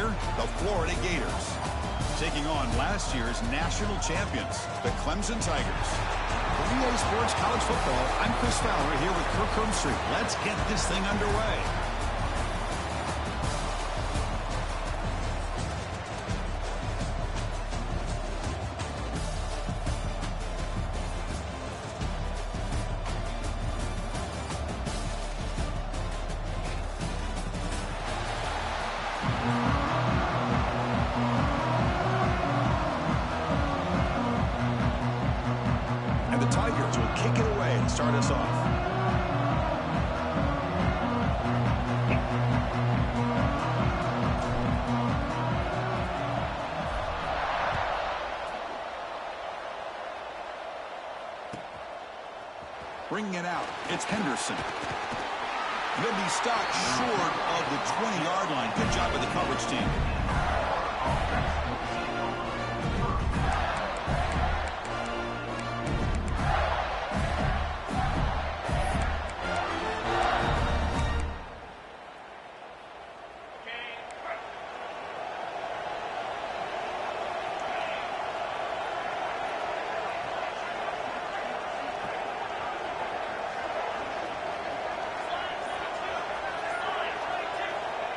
here, the Florida Gators. Taking on last year's national champions, the Clemson Tigers. For EA Sports College Football, I'm Chris Fowler here with Kirk Herbstreit. Let's get this thing underway. Start us off. Bringing it out, it's Henderson. He'll be stopped short of the 20-yard line. Good job by the coverage team.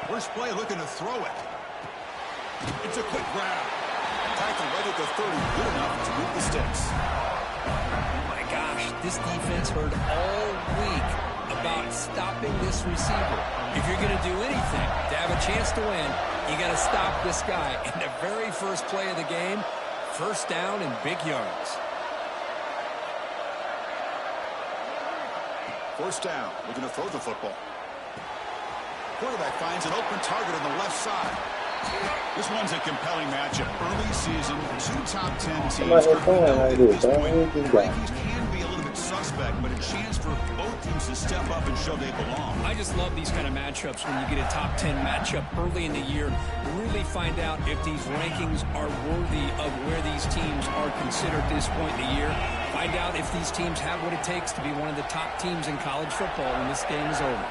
First play looking to throw it. It's a quick grab. Tackle right at the 30. Good enough to move the sticks. Oh my gosh, this defense heard all week about stopping this receiver. If you're going to do anything to have a chance to win, you got to stop this guy. And the very first play of the game, first down and big yards. First down. Looking to throw the football. Quarterback finds an open target on the left side. This one's a compelling matchup. Early season, two top 10 teams. At this point, the rankings can be a little bit suspect, but a chance for both teams to step up and show they belong. I just love these kind of matchups when you get a top 10 matchup early in the year. Really find out if these rankings are worthy of where these teams are considered at this point in the year. Find out if these teams have what it takes to be one of the top teams in college football when this game is over.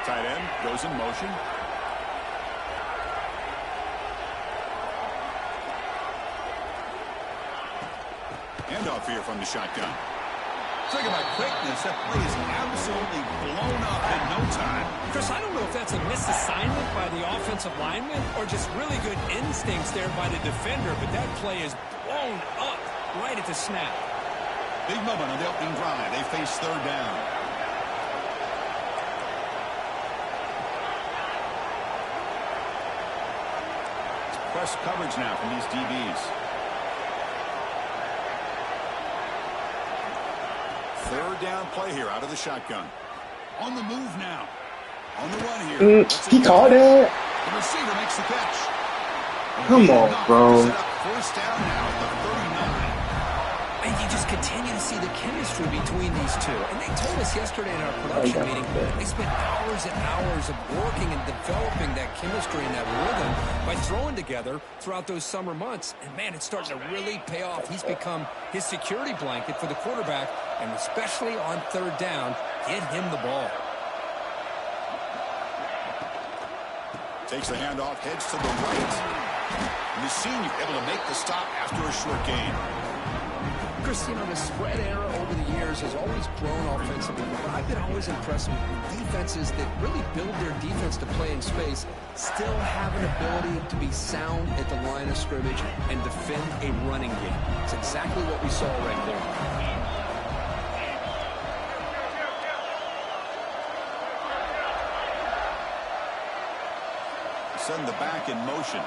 Tight end goes in motion. Handoff here from the shotgun. Talking about quickness, that play is absolutely blown up in no time. Chris, I don't know if that's a misassignment by the offensive lineman or just really good instincts there by the defender, but that play is blown up right at the snap. Big moment on the opening drive. They face third down. Press coverage now from these DBs. Third down play here out of the shotgun. On the move now. On the run here. He caught it. The receiver makes the catch. Come on, bro. First down now at the 39. And you just continue to see the chemistry between these two. And they told us yesterday in our production meeting, they spent hours and hours of working and developing that chemistry and that rhythm by throwing together throughout those summer months. And, man, it's starting to really pay off. He's become his security blanket for the quarterback, and especially on third down, get him the ball. Takes the handoff, heads to the right. And the senior able to make the stop after a short gain. Chris, you know, the spread era over the years has always grown offensively, but I've been always impressed with defenses that really build their defense to play in space, still have an ability to be sound at the line of scrimmage and defend a running game. It's exactly what we saw right there. Send the back in motion.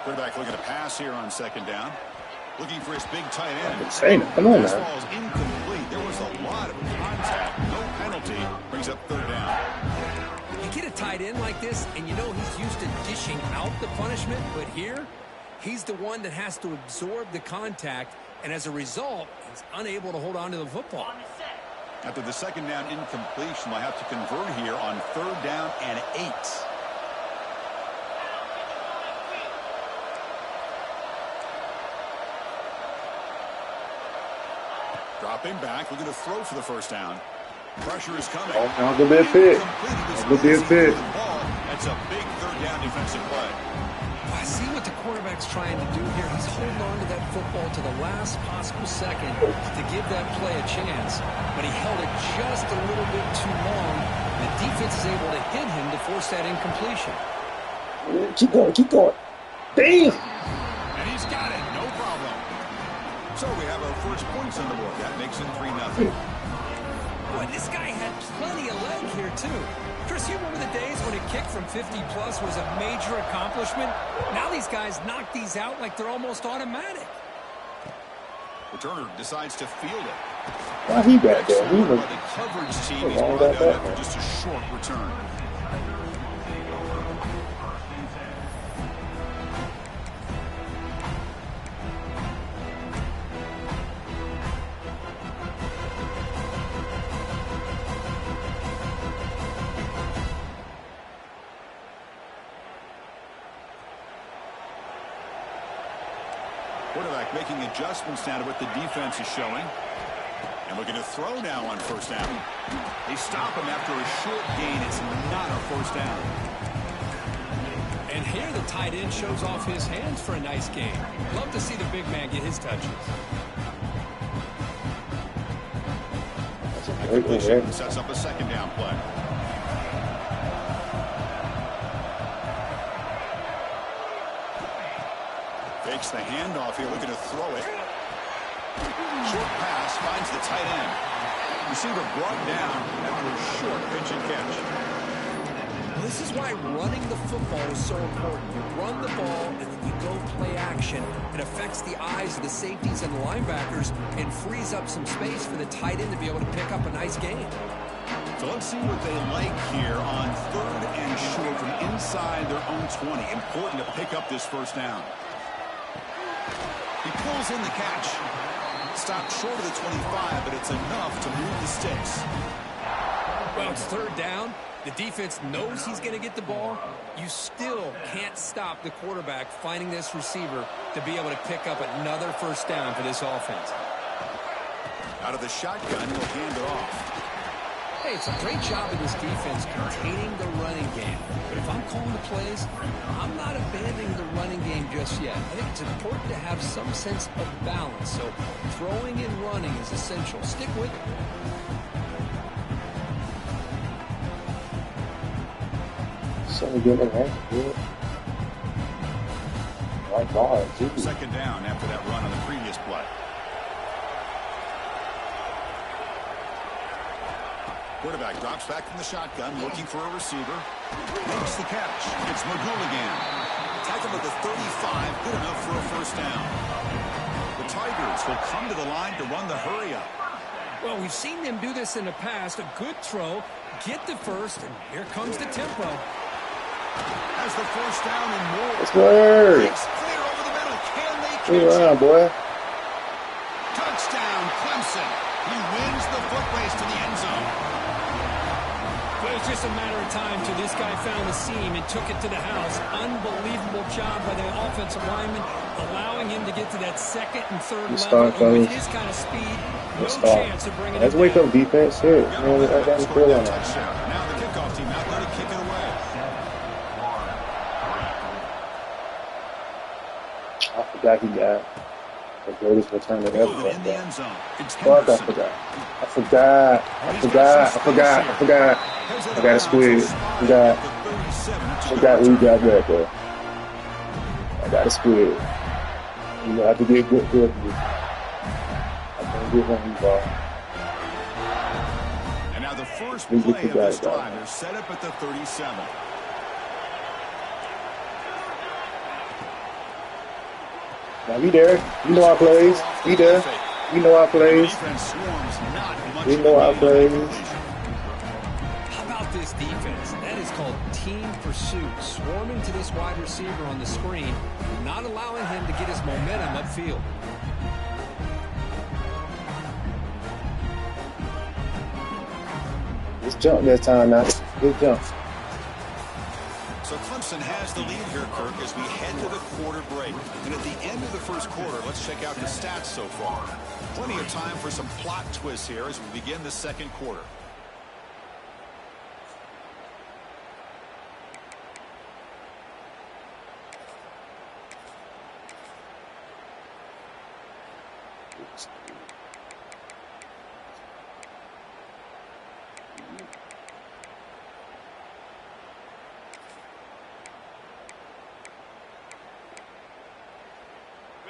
Quarterback looking to pass here on second down. Looking for his big tight end. Come on, this man. ball is incomplete. There was a lot of contact. No penalty. Brings up third down. You get a tight end like this, and you know he's used to dishing out the punishment, but here, he's the one that has to absorb the contact, and as a result, he's unable to hold on to the football. After the second down incompletion, they'll have to convert here on third down and 8. Dropping back, looking to throw for the first down. Pressure is coming. Oh, now gonna be a pick. Gonna be a pick. That's a big third down defensive play. I see what the quarterback's trying to do here. He's holding on to that football to the last possible second to give that play a chance. But he held it just a little bit too long. The defense is able to hit him to force that incompletion. Keep going, keep going. Damn! And he's got it, no problem. So we have our first points on the board. That makes it 3-0. Boy, this guy had plenty of leg here, too. Chris, you remember the days when a kick from 50-plus was a major accomplishment? Now these guys knock these out like they're almost automatic. Returner decides to field it. Why he back there? He was the coverage team. He's brought down after just a short return. Quarterback making adjustments now to what the defense is showing. And looking to throw now on first down. They stop him after a short gain. It's not a first down. And here the tight end shows off his hands for a nice gain. Love to see the big man get his touches. Completion sets up a second down play. Fakes the handoff here, looking to throw it. Short pass finds the tight end. Receiver brought down after a short pitch and catch. Well, this is why running the football is so important. You run the ball and then you go play action. It affects the eyes of the safeties and the linebackers and frees up some space for the tight end to be able to pick up a nice gain. So let's see what they like here on third and short from inside their own 20. Important to pick up this first down. He pulls in the catch. Stopped short of the 25, but it's enough to move the sticks. Well, it's third down. The defense knows he's going to get the ball. You still can't stop the quarterback finding this receiver to be able to pick up another first down for this offense. Out of the shotgun, he'll hand it off. Hey, it's a great job of this defense containing the running game. But if I'm calling the plays, I'm not abandoning the running game just yet. I think it's important to have some sense of balance. So throwing and running is essential. Stick with it. so good in hand, dude. My God, dude. Second down after that run on the previous play. Quarterback drops back from the shotgun, looking for a receiver. Makes the catch. It's McGooligan. Tackle at the 35, good enough for a first down. The Tigers will come to the line to run the hurry-up. Well, we've seen them do this in the past. A good throw, get the first, and here comes the tempo. Has the first down and more. Let's go. It's clear over the middle. Can they catch Hey, it? around, boy. Touchdown, Clemson. He wins the foot race to the end zone. Well, it's just a matter of time till this guy found the seam and took it to the house. Unbelievable job by the offensive lineman, allowing him to get to that second and third level. And with his kind of speed, no chance of bringing it Let's wake down. up defense here. Got Man, I got scored that on that. touchdown. Now the kickoff team out there to kick it away. I forgot he got the greatest return of ever. Good in the end zone. It's Fuck, I Henderson. forgot. I got a squid. I forgot who got that, though. I got a squid. You know, I have to get good for you. I can't get one ball. And now the first We play get of the this guy drive. They're set up at the 37. Now, we there. You know our plays. We there. We know our plays. Defense swarms not much We know our plays. How about this defense? That is called team pursuit. Swarming to this wide receiver on the screen, not allowing him to get his momentum upfield. Let's jump this time now. Let's jump. So Clemson has the lead here, Kirk, as we head to the quarter break. And at the end of the first quarter, let's check out the stats so far. Plenty of time for some plot twists here as we begin the second quarter.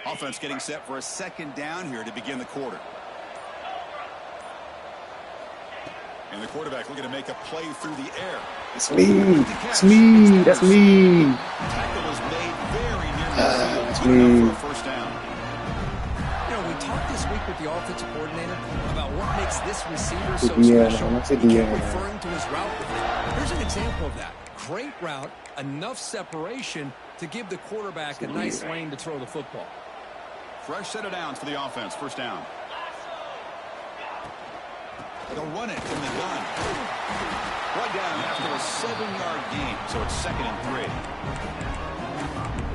Offense getting set for a second down here to begin the quarter. And the quarterback looking to make a play through the air. It's me. It's me. That's me. Tackle is made very near the field. It's Good enough me. for a first down. You know, we talked this week with the offensive coordinator about what makes this receiver so Yeah, special. that's He a kept yeah. referring to his route. Here's an example of that. Great route, enough separation to give the quarterback a nice lane to throw the football. Fresh set of downs for the offense. First down. They'll run it in the gun. One down after a 7-yard gain, so it's 2nd and 3.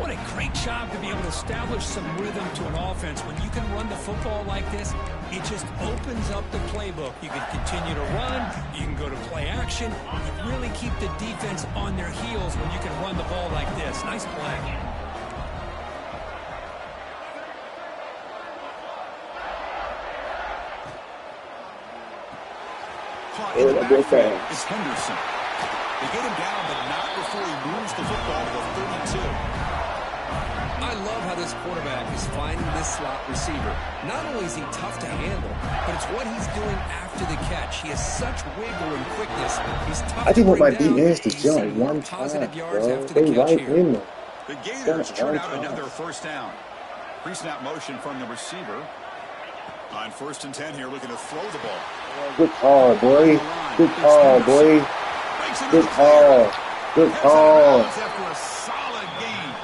What a great job to be able to establish some rhythm to an offense. When you can run the football like this, it just opens up the playbook. You can continue to run. You can go to play action. You really keep the defense on their heels when you can run the ball like this. Nice play. Caught in the backfield. It's Henderson. They get him down, but not before he moves the football to the 32. I love how this quarterback is finding this slot receiver. Not only is he tough to handle, but it's what he's doing after the catch. He has such wiggle and quickness. He's tough I just to want my bring down. DNs to He's jump seeing more one time, positive yards bro. after They the catch right here. in there. The Gators Got turn one out time. another first down. Pre-snap motion from the receiver. On 1st and 10 here, looking to throw the ball. Good call, boy. Good call, boy. Good call. Good call. After a solid gain.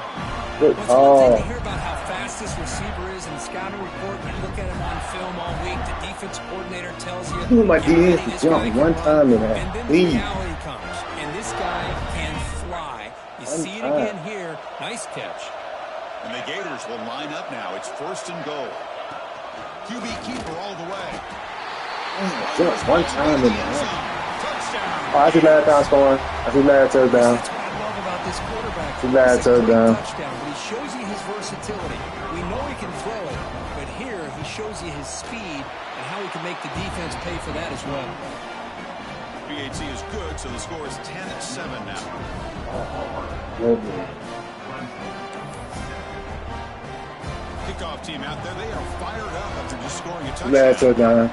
Good Well, it's one thing call. to hear about how fast this receiver is in the scouting report. You look at him on film all week. The defensive coordinator tells you, I want my "Get ready, DNs to this jump guy can one run." time in that. And then the Please. reality comes, and this guy can fly. You One see it time. again here. Nice catch. And the Gators will line up now. It's 1st and goal. QB keeper all the way. Just one time in there. Touchdown. Oh, I see last time scoring. I see last third down. That's what I love about this quarterback. Too bad, It's a third great down. touchdown, but he shows you his versatility. We know he can throw it, but here he shows you his speed and how he can make the defense pay for that as well. PAT is good, so the score is 10-7 now. Kickoff team out there, they are fired up after just scoring a touchdown. Last third down.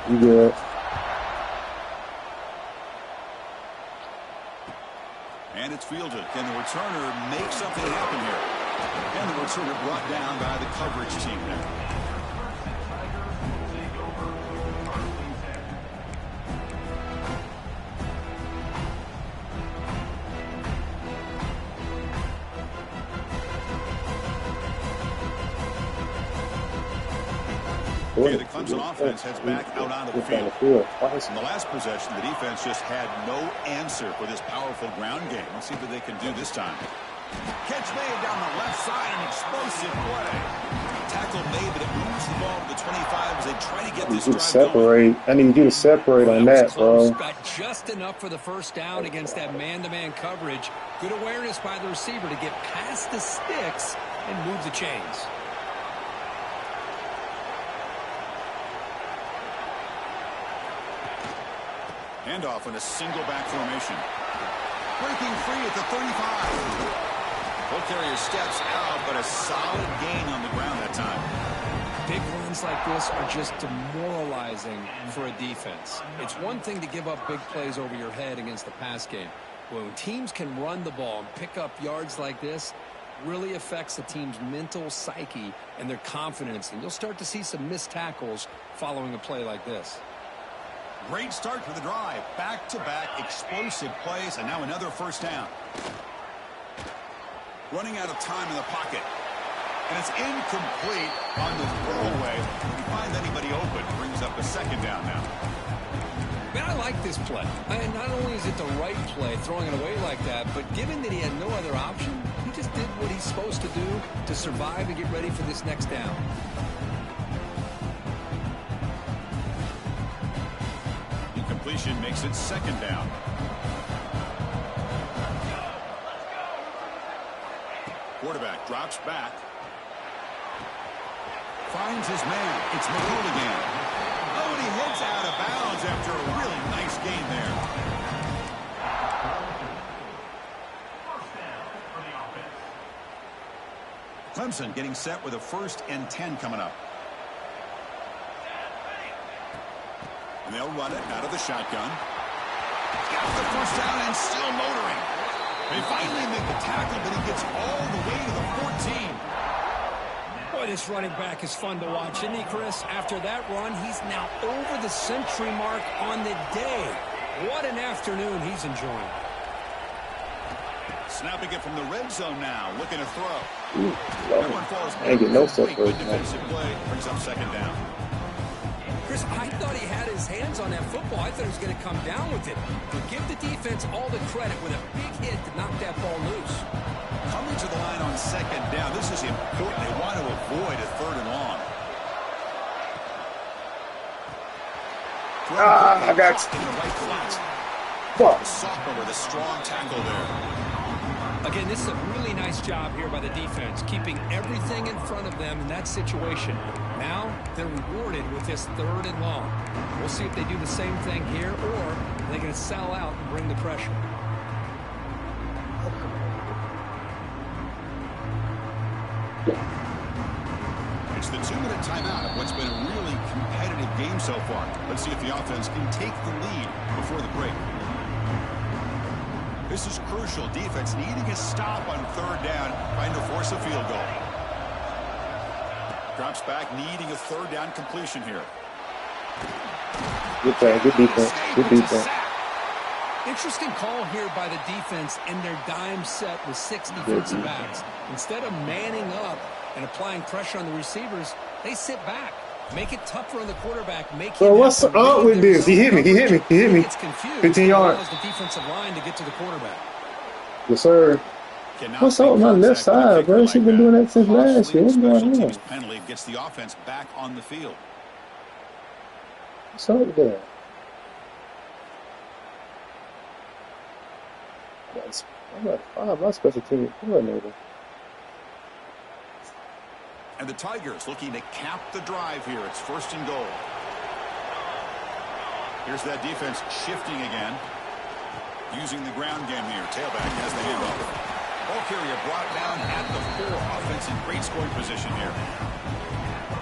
You good. And it's fielded. Can the returner make something happen here? And the returner brought down by the coverage team there. Okay, the Clemson offense heads back out onto the field. In the last possession, the defense just had no answer for this powerful ground game. Let's see what they can do this time. Catch made down the left side, an explosive play. Tackle made, but it moves the ball to the 25 as they try to get this drive going. I need you to separate on that, bro. Got just enough for the first down against that man-to-man coverage. Good awareness by the receiver to get past the sticks and move the chains. Handoff in a single back formation. Breaking free at the 35. Ball carrier steps out, but a solid gain on the ground that time. Big runs like this are just demoralizing for a defense. It's one thing to give up big plays over your head against the pass game. When teams can run the ball and pick up yards like this, really affects the team's mental psyche and their confidence. And you'll start to see some missed tackles following a play like this. Great start for the drive. Back-to-back explosive plays, and now another first down. Running out of time in the pocket. And it's incomplete on the throwaway. If you find anybody open, brings up a second down now. Man, I like this play. And not only is it the right play, throwing it away like that, but given that he had no other option, he just did what he's supposed to do to survive and get ready for this next down. Incompletion makes it second down. Quarterback drops back. finds his man. It's McCool again. Oh, and he heads out of bounds after a really nice gain there. Clemson getting set with a 1st and 10 coming up. And they'll run it out of the shotgun. Got the first down and still motoring. They finally make the tackle, but he gets all the way to the 14. Boy, this running back is fun to watch, isn't he, Chris? After that run, he's now over the century mark on the day. What an afternoon he's enjoying. Snapping it from the red zone now, looking to throw. Ooh, That one falls I ain't get no great separation. defensive play, brings up 2nd down. Chris, I thought he had his hands on that football. I thought he was going to come down with it. But give the defense all the credit with a big hit to knock that ball loose. Coming to the line on 2nd down. This is important. They want to avoid a 3rd and long. I got in the right spot. fuck. Sophomore with a strong tackle there. Again, this is a really nice job here by the defense, keeping everything in front of them in that situation. Now they're rewarded with this 3rd and long. We'll see if they do the same thing here, or they're going to sell out and bring the pressure. It's the 2-minute timeout of what's been a really competitive game so far. Let's see if the offense can take the lead before the break. This is crucial. Defense needing a stop on 3rd down, trying to force a field goal. Drops back, needing a 3rd down completion here. Good play, good defense, good defense. Interesting call here by the defense in their dime set with 6 defensive backs. Instead of manning up and applying pressure on the receivers, they sit back. Make it tougher on the quarterback. Make So what's up with this? He hit me. 15 yards. The defensive line to get to the quarterback. Yes, sir. What's up on my left side, bro? She's been doing that since last year. What's going on? Penalty gets the offense back on the field. What's up there? I'm like, my special team coordinator. And the Tigers looking to cap the drive here. It's 1st and goal. Here's that defense shifting again. Using the ground game here. Tailback has the handoff. Ball carrier brought down at the 4. Offense in great scoring position here.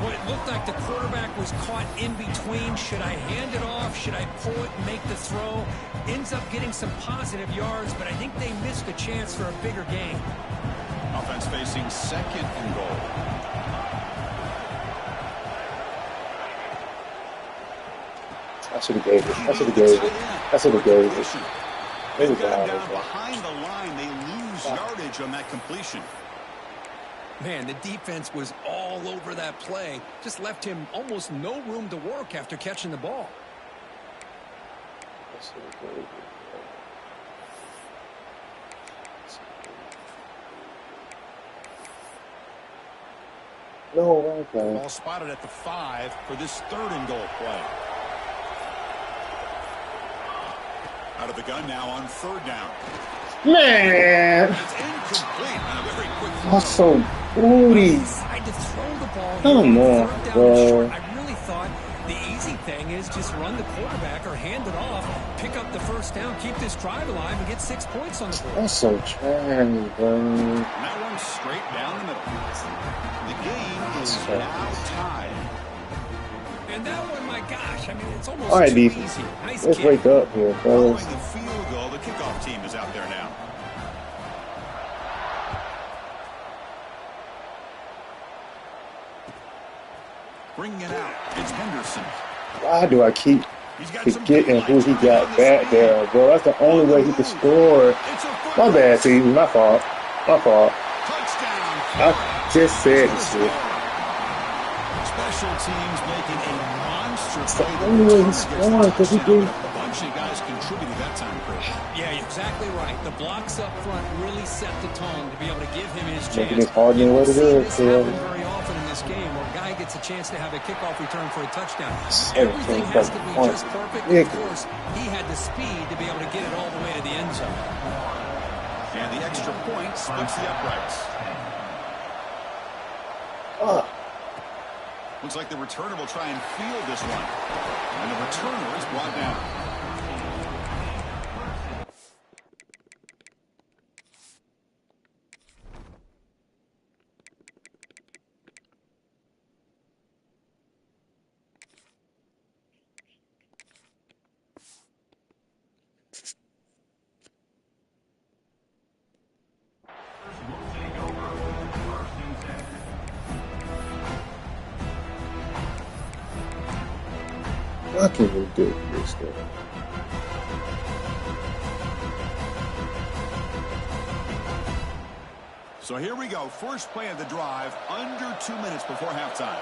Well, it looked like the quarterback was caught in between. Should I hand it off? Should I pull it and make the throw? Ends up getting some positive yards, but I think they missed a chance for a bigger gain. Offense facing 2nd and goal. I should have gave it. I should have gave it. I should have gave it. They got down behind the line. They lose yardage on that completion. Man, the defense was all over that play. Just left him almost no room to work after catching the ball. No, okay. Ball spotted at the 5 for this 3rd and goal play. Out of the gun now on 3rd down. Man! It's incomplete on a very quick throw. That's so booty. Decided to throw the ball here Come on on, 3rd down bro. and short. I really thought the easy thing is just run the quarterback or hand it off, pick up the 1st down, keep this drive alive, and get 6 points on the board. That's so trash, bro. And that one straight down the middle. The game is now tied. And that one, my gosh, I mean, it's almost All right, too defense. easy. Nice Let's kick. wake up here, Following fellas. the field goal, the kickoff team is out there now. Bringing it out, it's Henderson. Why do I keep He's got some forgetting who he daylight got back there, bro? That's the only way he could score. It's a My bad, T. My fault. My fault. touchdown. I just said this shit. Special teams making a monster It's the play. only way he's scoring because he did. A bunch of guys contributed that time, Chris. Yeah, you're exactly right. The blocks up front really set the tone to be able to give him his chance. Making it harder than what it See is, this Phil. happen very often in this game where a guy gets a chance to have a kickoff return for a touchdown. 17 Everything has to be points. just perfect. Yeah. Of course, he had the speed to be able to get it all the way to the end zone. And the extra point splits the uprights. Looks like the returner will try and field this one. And the returner is brought down. Fucking ridiculous, though. So here we go. First play of the drive, under 2 minutes before halftime.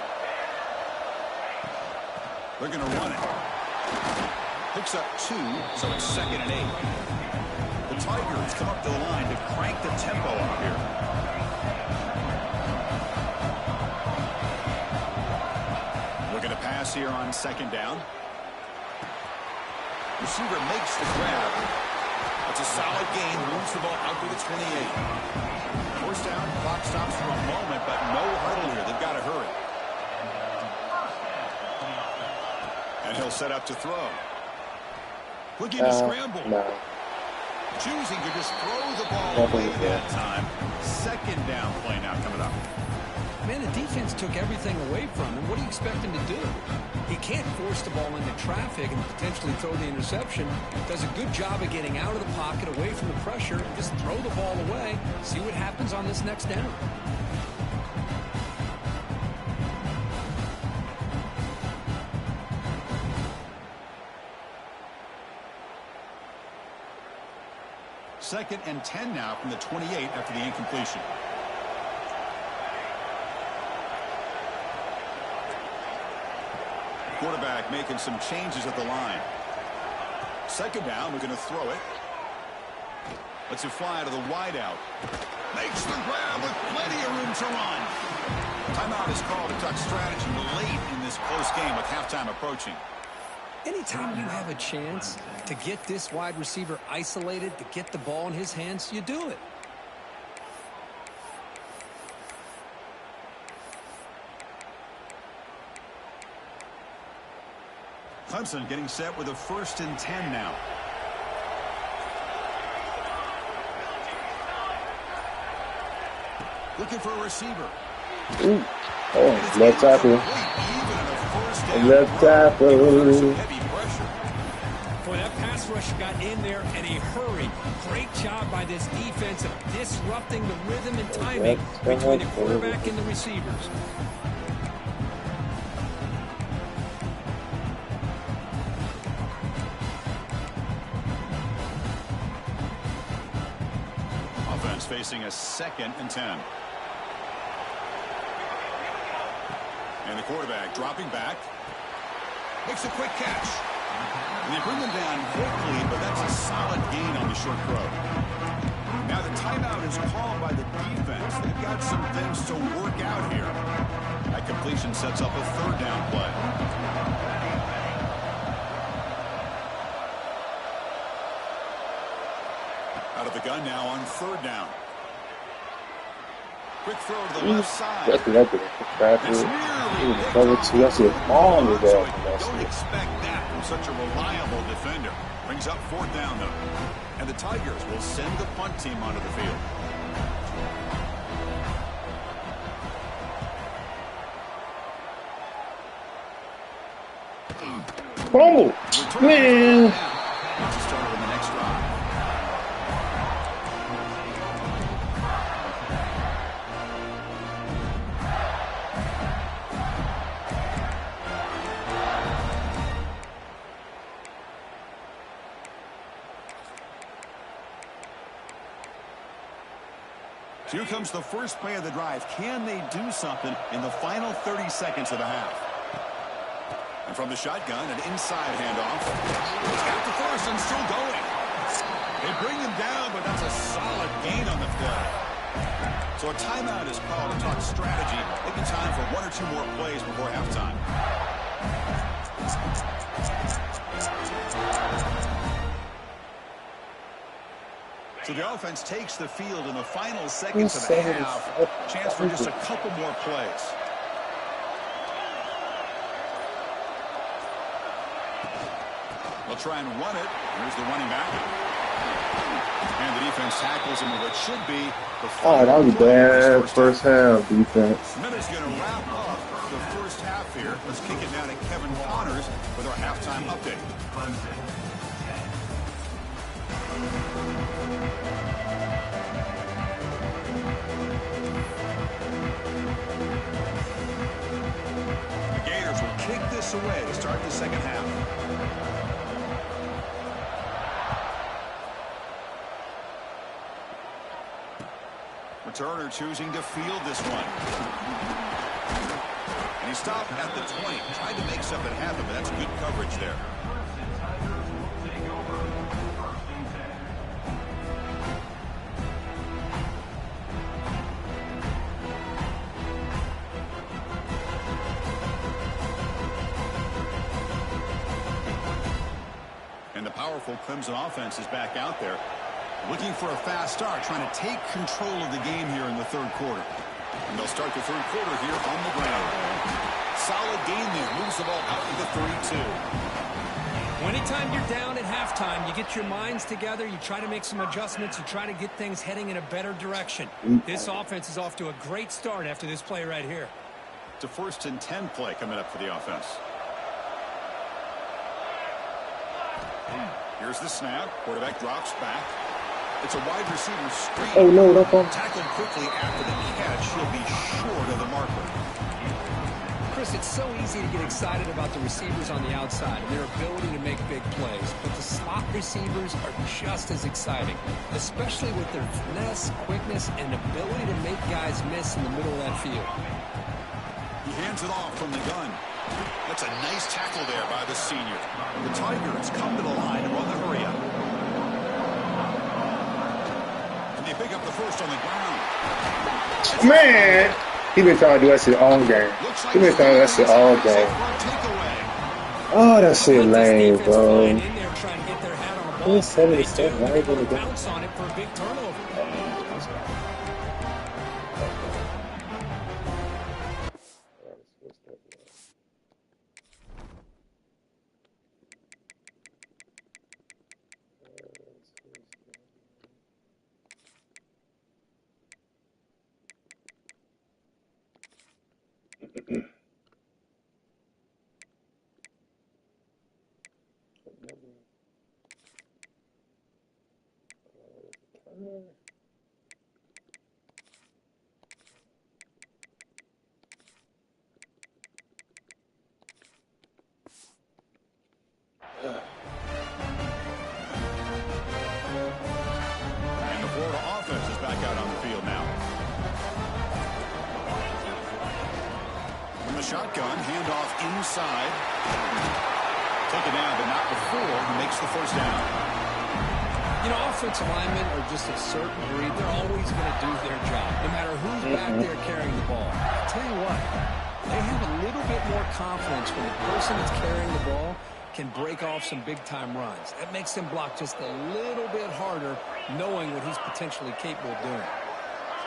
They're going to run it. Picks up 2, so it's 2nd and 8. The Tigers come up to the line to crank the tempo up here. Looking to pass here on 2nd down. Receiver makes the grab. That's a solid gain. Moves the ball out to the 28. First down, clock stops for a moment, but no huddle here. They've got to hurry. And he'll set up to throw. Looking to scramble. No. Choosing to just throw the ball away that time. 2nd down play now coming up. Man, the defense took everything away from him. What do you expect him to do? He can't force the ball into traffic and potentially throw the interception. Does a good job of getting out of the pocket, away from the pressure, and just throw the ball away. See what happens on this next down. Second and 10 now from the 28 after the incompletion. Quarterback making some changes at the line. 2nd down, we're going to throw it. Lets it fly to the wideout. Makes the grab with plenty of room to run. Timeout is called to talk strategy late in this close game with halftime approaching. Anytime you have a chance to get this wide receiver isolated, to get the ball in his hands, you do it. Clemson getting set with a 1st and 10 now. Looking for a receiver. Ooh. Oh, left tackle. Left tackle. Boy, that pass rush got in there in a hurry. Great job by this defense of disrupting the rhythm and timing between the quarterback and the receivers. Offense facing a 2nd and 10. And the quarterback dropping back. Makes a quick catch. And they bring him down quickly, but that's a solid gain on the short throw. Now the timeout is called by the defense. They've got some things to work out here. That completion sets up a 3rd down play. Out of the gun now on 3rd down. Quick throw to the left side. That's what I did. That's a long so don't expect that from such a reliable defender. Brings up 4th down, though. And the Tigers will send the punt team onto the field. Oh, man. Started in the next drive. So here comes the first play of the drive. Can they do something in the final 30 seconds of the half? And from the shotgun, an inside handoff. He's got the first and still going. They bring him down, but that's a solid gain on the play. So a timeout is called to talk strategy. Maybe time for 1 or 2 more plays before halftime. So the offense takes the field in the final seconds of the half. Chance for just a couple more plays. try and run it. Here's the running back. And the defense tackles him with what should be the Oh, that was bad first half defense. Minutes going to wrap up the first half here. Let's kick it down to Kevin Connors with our halftime update. The Gators will kick this away to start the second half. Returner choosing to field this one. And he stopped at the 20. Tried to make something happen, but that's good coverage there. And the powerful Clemson offense is back out there, looking for a fast start, trying to take control of the game here in the third quarter. And they'll start the third quarter here on the ground. Solid game there. Moves the ball out to the 3-2. Anytime you're down at halftime, you get your minds together, you try to make some adjustments, you try to get things heading in a better direction. This offense is off to a great start after this play right here. It's a 1st and 10 play coming up for the offense. Here's the snap. Quarterback drops back. It's a wide receiver screen. Oh, no, don't fall. Tackled quickly after the catch. He'll be short of the marker. Chris, it's so easy to get excited about the receivers on the outside and their ability to make big plays, but the slot receivers are just as exciting, especially with their finesse, quickness, and ability to make guys miss in the middle of that field. He hands it off from the gun. That's a nice tackle there by the senior. The Tigers come to the line and run the hurry up. And they pick up the first on the ground. Man, he been trying to do that shit all game. He been trying to do that shit all game. Oh, that shit lame, bro. He's 77 right in the game. Bounce on it for a big turnover. And the Florida offense is back out on the field now. From the shotgun, handoff inside. Taken down, but not before he makes the first down. You know, offensive linemen are just a certain breed. They're always going to do their job, no matter who's back there carrying the ball. I'll tell you what, they have a little bit more confidence when the person that's carrying the ball can break off some big-time runs. That makes them block just a little bit harder, knowing what he's potentially capable of doing.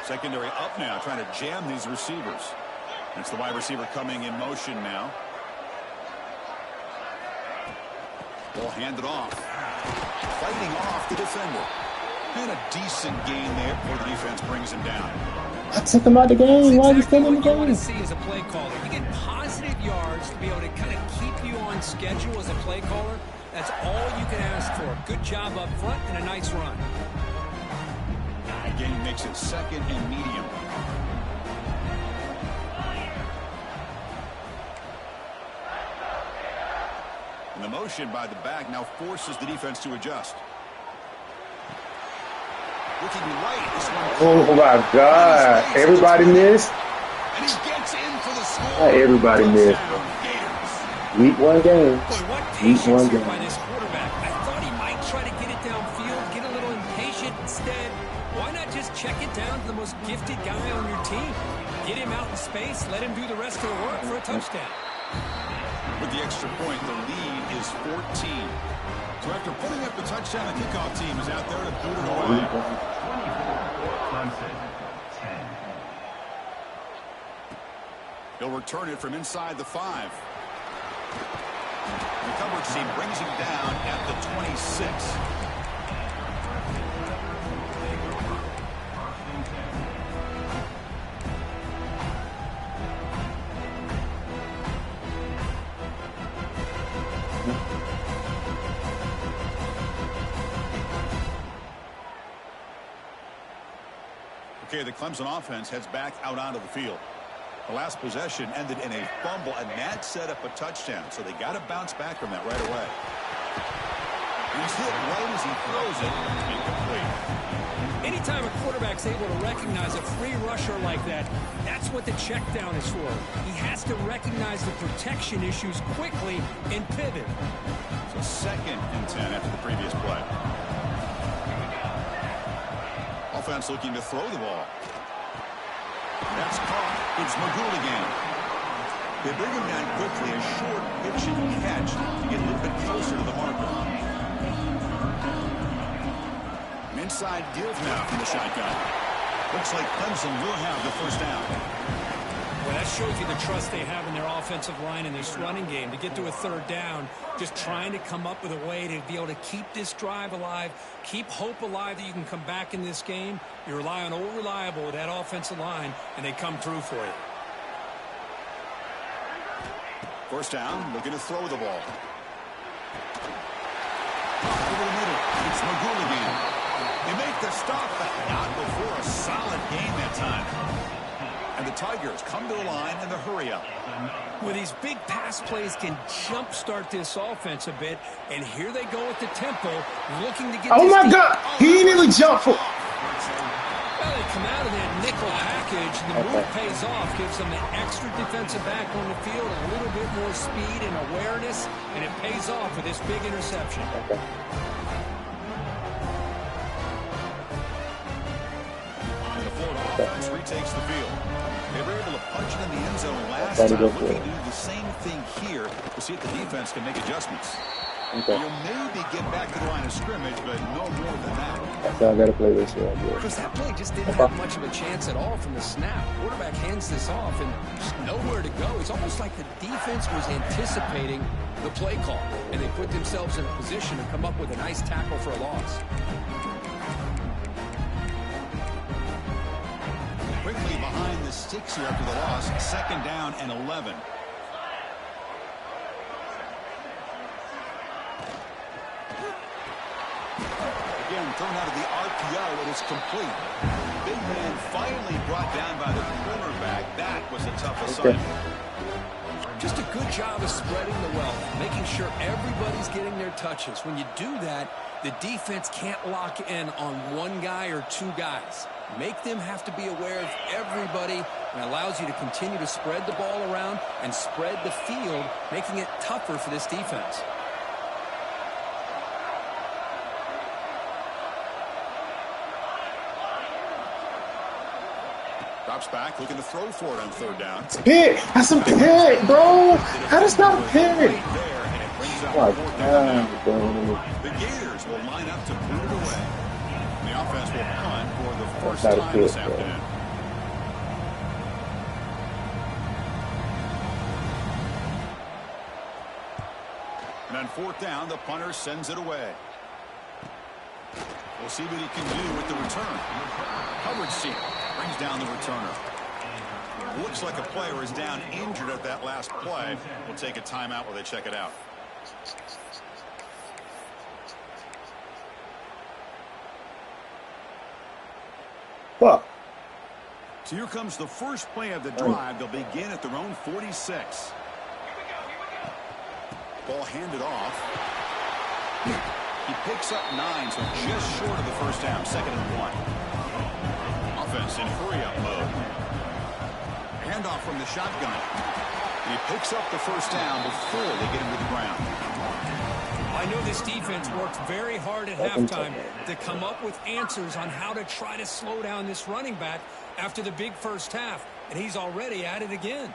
Secondary up now, trying to jam these receivers. It's the wide receiver coming in motion now. They'll hand it off. Fighting off the defender. And a decent gain there before the defense brings him down. I took him out the game. Why are you still in the What you want game? to see as a play caller. You get positive yards to be able to kind of keep you on schedule as a play caller. That's all you can ask for. Good job up front and a nice run. Again, he makes it 2nd and medium. And the motion by the back now forces the defense to adjust. Looking right. This one. Oh my God! Everybody missed. And he gets in for the score. Not everybody missed. Week 1 game. Boy, what Week patience 1 here game. by this quarterback. I thought he might try to get it downfield, get a little impatient. Instead, why not just check it down to the most gifted guy on your team? Get him out in space, let him do the rest of the work for a touchdown. With the extra point, the lead is 14. So after putting up the touchdown, the kickoff team is out there to boot it away. He'll return it from inside the 5. The coverage team brings him down at the 26. Okay, the Clemson offense heads back out onto the field. The last possession ended in a fumble, and that set up a touchdown, so they got to bounce back from that right away. He's hit right as he throws it. Incomplete. Anytime a quarterback's able to recognize a free rusher like that, that's what the check down is for. He has to recognize the protection issues quickly and pivot. So 2nd and 10 after the previous play. Offense looking to throw the ball. That's caught. It's McGould again. They bring him down quickly. A short pitching catch to get a little bit closer to the marker. An inside give now from the shotgun. Looks like Clemson will have the first down. Well, that shows you the trust they have in their offensive line in this running game to get to a 3rd down, just trying to come up with a way to be able to keep this drive alive, keep hope alive that you can come back in this game. You rely on Old Reliable with that offensive line, and they come through for you. First down, looking to throw the ball. Over the middle, it's McGould again. They make the stop, but not before a solid game that time. And the Tigers come to the line in the hurry-up. Well, these big pass plays can jumpstart this offense a bit, and here they go with the tempo, looking to get. Oh my God! He didn't even jump for. Well, they come out of that nickel package. The move pays off, gives them an extra defensive back on the field, a little bit more speed and awareness, and it pays off with this big interception. And the Florida offense retakes the field. They were able to punch it in the end zone last time. Looking to do the same thing here to see if the defense can make adjustments. You'll maybe get back to the line of scrimmage, but no more than that. That's how I got to play this year. Because that play just didn't have much of a chance at all from the snap. Quarterback hands this off and just nowhere to go. It's almost like the defense was anticipating the play call, and they put themselves in a position to come up with a nice tackle for a loss. Quickly behind the sticks here after the loss. 2nd down and 11. Again, thrown out of the RPO. It is complete. Big man finally brought down by the cornerback. That was a tough assignment. Just a good job of spreading the wealth, making sure everybody's getting their touches. When you do that, the defense can't lock in on one guy or two guys. Make them have to be aware of everybody, and allows you to continue to spread the ball around and spread the field, making it tougher for this defense. Drops back, looking to throw for it on 3rd down. Pick! That's a pick, bro! How does not a pick? Oh, God, bro. The Gators will line up to boot it away. The offense will punt for the first That's not a time pick, this bro. afternoon. And on 4th down, the punter sends it away. We'll see what he can do with the return. Coverage team brings down the returner. Looks like a player is down injured at that last play. We'll take a timeout while they check it out. Fuck. So here comes the first play of the drive. They'll begin at their own 46. Ball handed off. He picks up 9, so just short of the first down. 2nd and 1. Offense in hurry-up mode. Handoff from the shotgun. He picks up the first down before they get him to the ground. I know this defense worked very hard at halftime to come up with answers on how to try to slow down this running back after the big first half, and he's already at it again.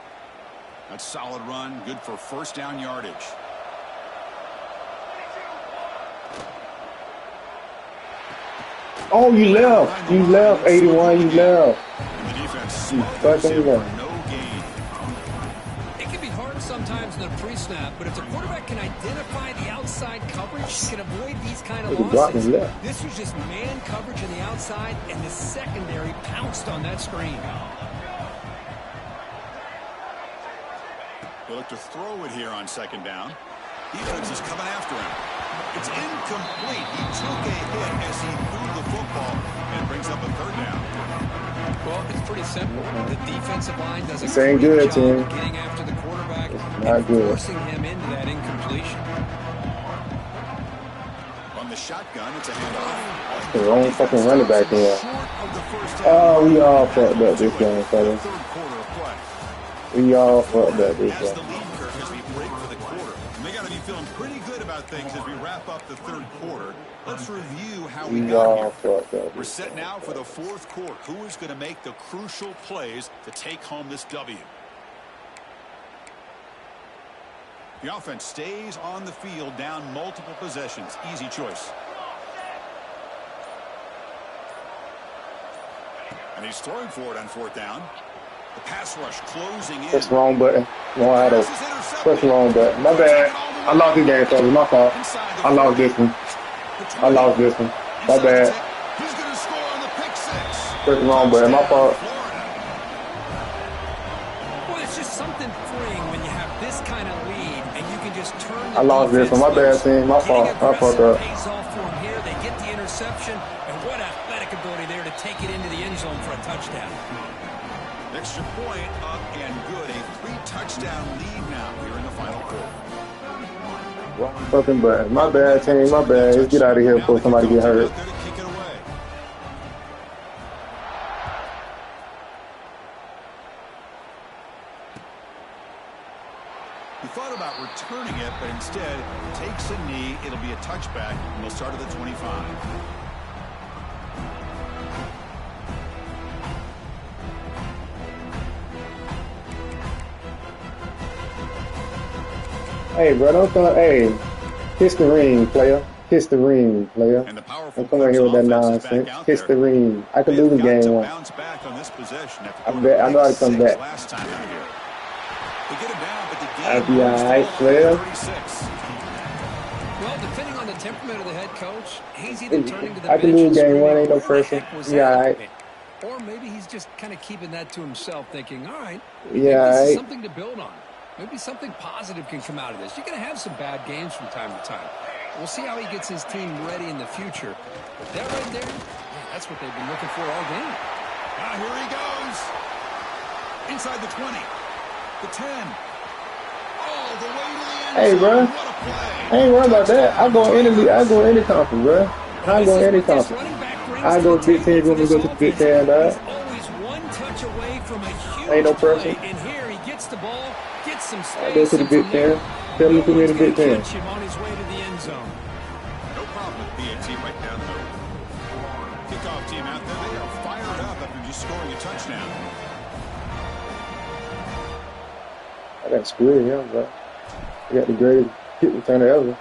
That's a solid run, good for first down yardage. Oh, you left. You left, 81. You left. The defense You fucking left. no gain. It can be hard sometimes in the pre-snap, but if the quarterback can identify the outside coverage, he can avoid these kind of losses. This was just man coverage on the outside, and the secondary pounced on that screen. They look to throw it here on second down. Defense is coming after him. It's incomplete. He took a hit as he threw the football and brings up a third down. Well, it's pretty simple. The defensive line does a great job team. of getting after the quarterback and forcing him into that incompletion. On the shotgun, it's a handoff. The wrong fucking running back there. Oh, we all fucked up this game, fellas. We all fucked up this As the game. lead curve as we break for the quarter. And they got to be feeling pretty good about things as we wrap up the third quarter. Let's review how we We got all here. fucked up. We're set now for the fourth quarter. Who is going to make the crucial plays to take home this W? The offense stays on the field down multiple possessions. Easy choice. And he's throwing for it on fourth down. The pass rush closing in. Press the wrong button. Wrong arrow. Press the wrong button. My bad. I lost the game, fellas. My fault. I lost this one. I lost this one. My bad. He's going to score on the pick six. Press the wrong button. My fault. Well, it's just something freeing when you have this kind of lead and you can just turn the I lost this one. My bad, team. My fault. I fucked up. Pays off for him here. They get the interception, and what athletic ability there to take it into the end zone for a touchdown. Extra point up and good. A 3-touchdown lead now here in the final quarter. Wrong fucking button. My bad, team. My bad. Let's get out of here before somebody get hurt. There to kick it away. He thought about returning it, but instead takes a knee. It'll be a touchback, and they'll start at the 25. Hey, bro, don't come. Hey, kiss the ring, player. Kiss the ring, player. And the powerful Don't come out here with that offense is back nonsense. out Kiss there. the ring. I can They've lose the got game to one. bounce back on this possession after I going bet. I know I can come 6 back. last time out here. They get it down, but the game I'll be moves alright, forward player. to 36. Well, depending on the temperament of the head coach, he's either turning to the I can bench lose and game screaming, one. Ain't no "What the pressure. heck was Yeah, that?" alright. Or maybe he's just kind of keeping that to himself, thinking, all right, Yeah, maybe this is alright. something to build on. Maybe something positive can come out of this. You're going to have some bad games from time to time. We'll see how he gets his team ready in the future. But that right there, yeah, that's what they've been looking for all game. Ah, here he goes. Inside the 20. The 10. All the way to the end Hey, zone. bro. What a play. I ain't worried about that. I go any conference, bro. I go any conference. I go Big Ten. When we go to the Big Ten, dog. He's always one touch away from a huge Ain't no play. pressure. And here he gets the ball, gets some space. I go to the and Big from there, Ten. Tell me to me in the no one's Big gonna Ten. catch him on his way to the end zone. No problem with BAT right down the kickoff team out there. They are fired up after just scoring a touchdown. I got screwed, yeah, bro. I got the greatest kick returner ever.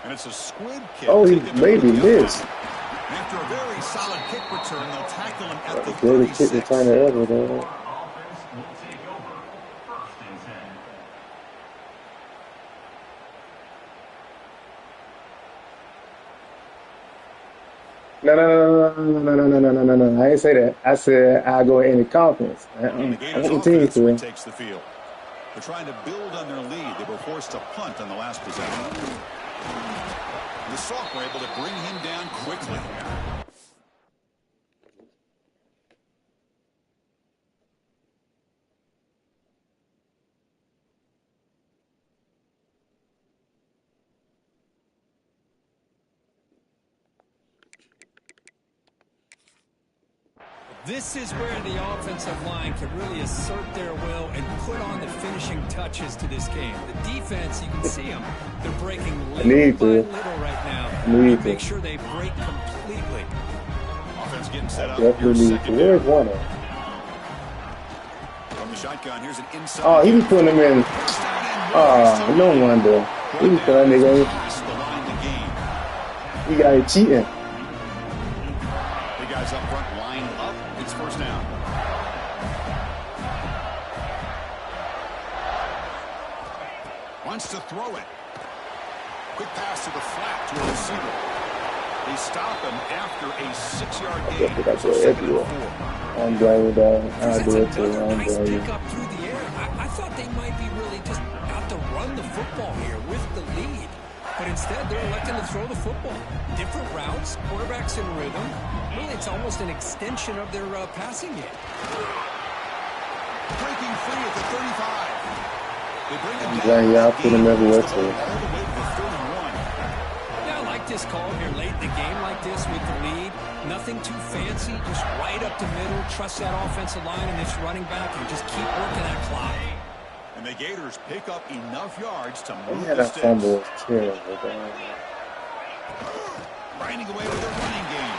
And it's a squib kick. Oh, he taken maybe over the missed. other line. After a very solid kick return, they'll tackle him at the The greatest kick 36. returner ever, dog. No. I ain't say that. I said I go in any conference. The I Gators want the team offense to. takes the field. They're trying to build on their lead. They were forced to punt on the last possession. The Sock were able to bring him down quickly. This is where the offensive line can really assert their will and put on the finishing touches to this game. The defense, you can see them. They're breaking little by little right now. Make sure they break completely. Offense getting set up. Definitely need to. Where's one at? From the shotgun, here's an inside. Oh, he be putting him in. Oh, no wonder. He be putting that nigga Past the line to gain. in. He got him cheating. The guys up front line up. It's first down. Wants to throw it. Quick pass to the flat to a receiver. They stop him after a 6-yard gain. So second and 4. I'm glad with that. I do it too. Another I'm nice glad. pickup through the air. I thought they might be really just out to run the football here with the lead. But instead, they're electing to throw the football. Different routes, quarterbacks in rhythm. Really, it's almost an extension of their passing game. Breaking free at the 35. They bring him I'm down. glad y'all put him everywhere too. All the way to the 31. Yeah, I like this call here late in the game like this with the lead. Nothing too fancy, just right up the middle. Trust that offensive line and this running back and just keep working that clock. And the Gators pick up enough yards to He move had the a sticks. fumble. It's terrible. Grinding away with a running game.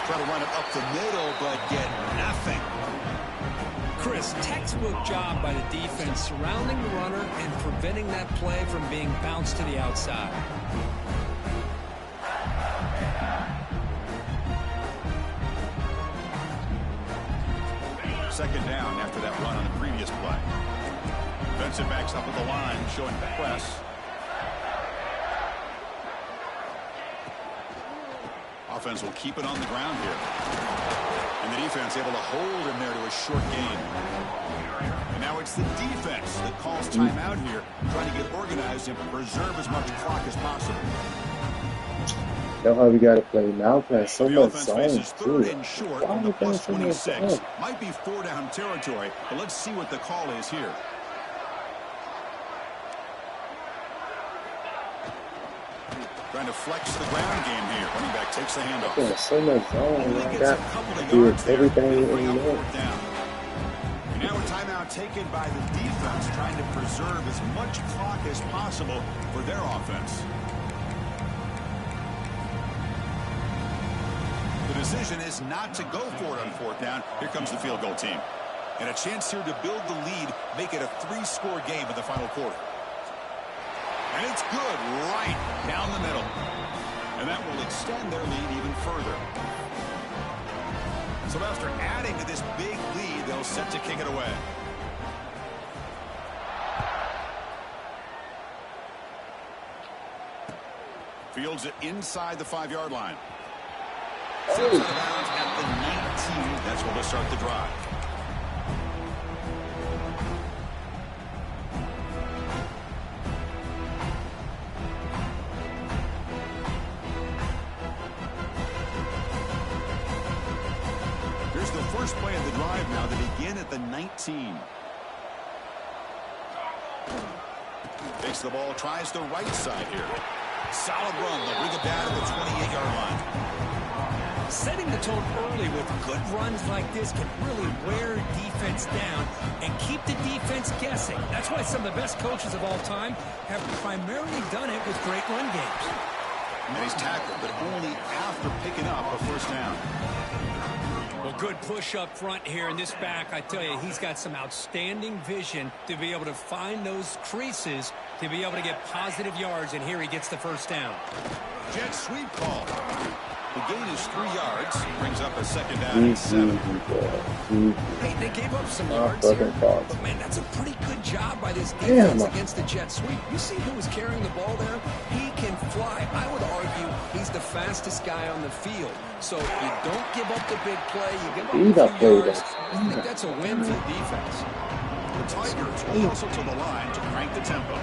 Try to run it up the middle, but get nothing. Chris, textbook job by the defense surrounding the runner and preventing that play from being bounced to the outside. Second down after that run on the previous play. Defensive backs up at the line, showing press. Offense will keep it on the ground here. And the defense able to hold him there to a short gain. And now it's the defense that calls timeout here, trying to get organized and preserve as much clock as possible. That's how we got to play now. Playing so The much offense zone faces too. third and short Why on are the we playing plus so much 26. zone? Might be 4-down territory, but let's see what the call is here. Trying to flex the ground game here. Running back takes the handoff. Playing so much zone. Only I gets a got couple of to do yards there. everything They'll bring in up there. fourth down. And now a timeout taken by the defense, trying to preserve as much clock as possible for their offense. The decision is not to go for it on fourth down. Here comes the field goal team. And a chance here to build the lead, make it a 3-score game in the final quarter. And it's good right down the middle. And that will extend their lead even further. So after adding to this big lead, they'll set to kick it away. Fields it inside the 5-yard line. Sets out of bounds at the 19. That's where we'll start the drive. Here's the first play of the drive now. They begin at the 19. Takes the ball, tries the right side here. Solid run. They'll bring it down to the 28-yard line. Setting the tone early with good runs like this can really wear defense down and keep the defense guessing. That's why some of the best coaches of all time have primarily done it with great run games. And he's tackled, but only after picking up a first down. Well, good push up front here in this back. I tell you, he's got some outstanding vision to be able to find those creases, to be able to get positive yards, and here he gets the first down. Jet sweep call. The gain is 3 yards. Brings up a second down and 7. Hey, they gave up some yards here, but man, that's a pretty good job by this defense against the jet sweep. You see who was carrying the ball there? He can fly. I would argue he's the fastest guy on the field. So you don't give up the big play. You give up a few yards. I think that's a win for the defense. The Tigers will hustle to the line to crank the tempo.